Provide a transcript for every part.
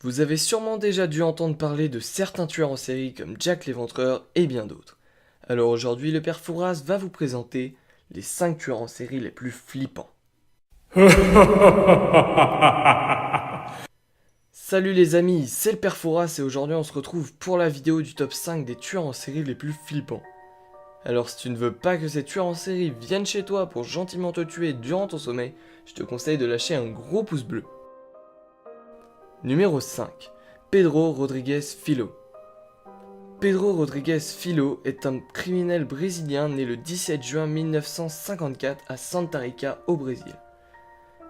Vous avez sûrement déjà dû entendre parler de certains tueurs en série comme Jack l'Éventreur et bien d'autres. Alors aujourd'hui, le père Fouras va vous présenter les 5 tueurs en série les plus flippants. Salut les amis, c'est le père Fouras et aujourd'hui on se retrouve pour la vidéo du top 5 des tueurs en série les plus flippants. Alors si tu ne veux pas que ces tueurs en série viennent chez toi pour gentiment te tuer durant ton sommeil, je te conseille de lâcher un gros pouce bleu. Numéro 5. Pedro Rodrigues Filho. Pedro Rodrigues Filho est un criminel brésilien né le 17 juin 1954 à Santa Rica au Brésil.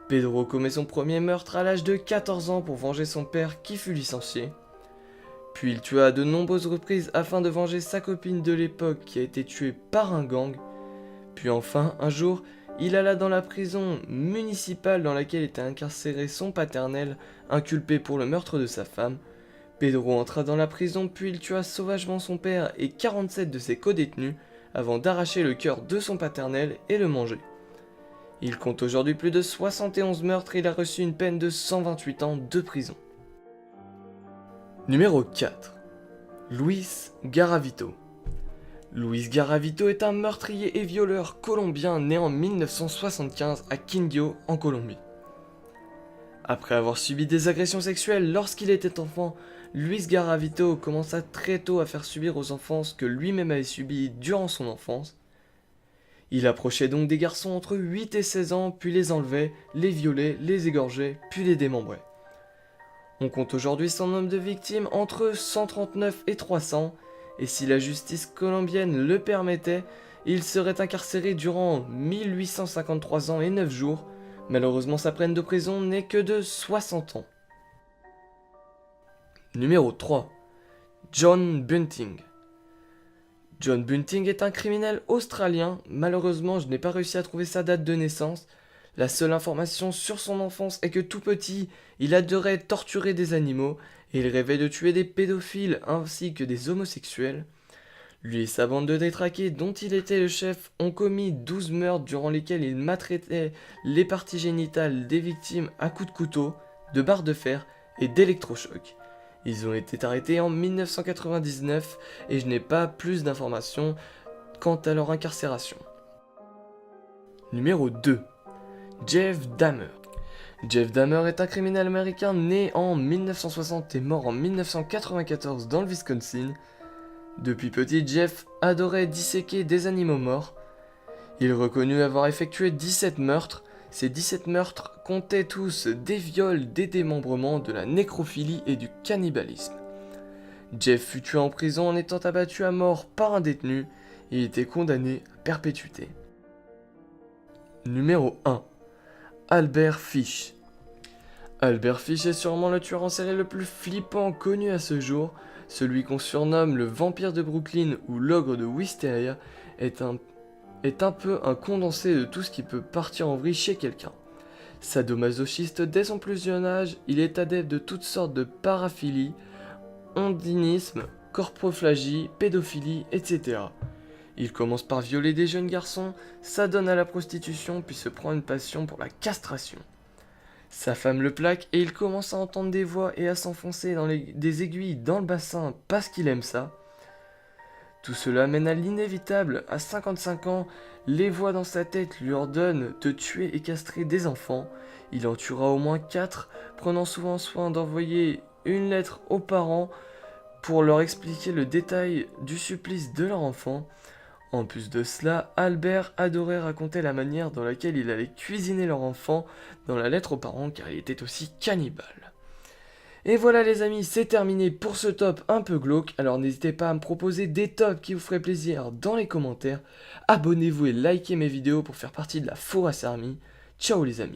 Pedro commet son premier meurtre à l'âge de 14 ans pour venger son père qui fut licencié. Puis il tua à de nombreuses reprises afin de venger sa copine de l'époque qui a été tuée par un gang. Puis enfin, un jour, il alla dans la prison municipale dans laquelle était incarcéré son paternel, inculpé pour le meurtre de sa femme. Pedro entra dans la prison puis il tua sauvagement son père et 47 de ses codétenus avant d'arracher le cœur de son paternel et le manger. Il compte aujourd'hui plus de 71 meurtres et il a reçu une peine de 128 ans de prison. Numéro 4. Luis Garavito. Luis Garavito est un meurtrier et violeur colombien né en 1975 à Quindío en Colombie. Après avoir subi des agressions sexuelles lorsqu'il était enfant, Luis Garavito commença très tôt à faire subir aux enfants ce que lui-même avait subi durant son enfance. Il approchait donc des garçons entre 8 et 16 ans, puis les enlevait, les violait, les égorgeait, puis les démembrait. On compte aujourd'hui son nombre de victimes entre 139 et 300, et si la justice colombienne le permettait, il serait incarcéré durant 1853 ans et 9 jours. Malheureusement, sa peine de prison n'est que de 60 ans. Numéro 3. John Bunting. John Bunting est un criminel australien. Malheureusement, je n'ai pas réussi à trouver sa date de naissance. La seule information sur son enfance est que tout petit, il adorait torturer des animaux et il rêvait de tuer des pédophiles ainsi que des homosexuels. Lui et sa bande de détraqués, dont il était le chef, ont commis 12 meurtres durant lesquels ils maltraitaient les parties génitales des victimes à coups de couteau, de barres de fer et d'électrochocs. Ils ont été arrêtés en 1999 et je n'ai pas plus d'informations quant à leur incarcération. Numéro 2. Jeff Dahmer. Jeff Dahmer est un criminel américain né en 1960 et mort en 1994 dans le Wisconsin. Depuis petit, Jeff adorait disséquer des animaux morts. Il reconnut avoir effectué 17 meurtres. Ces 17 meurtres comptaient tous des viols, des démembrements, de la nécrophilie et du cannibalisme. Jeff fut tué en prison en étant abattu à mort par un détenu et était condamné à perpétuité. Numéro 1. Albert Fish. Albert Fish est sûrement le tueur en série le plus flippant connu à ce jour. Celui qu'on surnomme le vampire de Brooklyn ou l'ogre de Wisteria est un peu un condensé de tout ce qui peut partir en vrille chez quelqu'un. Sadomasochiste dès son plus jeune âge, il est adepte de toutes sortes de paraphilies, ondinisme, corprophagie, pédophilie, etc. Il commence par violer des jeunes garçons, s'adonne à la prostitution puis se prend une passion pour la castration. Sa femme le plaque et il commence à entendre des voix et à s'enfoncer dans des aiguilles dans le bassin parce qu'il aime ça. Tout cela mène à l'inévitable. À 55 ans, les voix dans sa tête lui ordonnent de tuer et castrer des enfants. Il en tuera au moins 4, prenant souvent soin d'envoyer une lettre aux parents pour leur expliquer le détail du supplice de leur enfant. En plus de cela, Albert adorait raconter la manière dans laquelle il allait cuisiner leur enfant dans la lettre aux parents car il était aussi cannibale. Et voilà les amis, c'est terminé pour ce top un peu glauque, alors n'hésitez pas à me proposer des tops qui vous feraient plaisir dans les commentaires. Abonnez-vous et likez mes vidéos pour faire partie de la Fouras Army. Ciao les amis.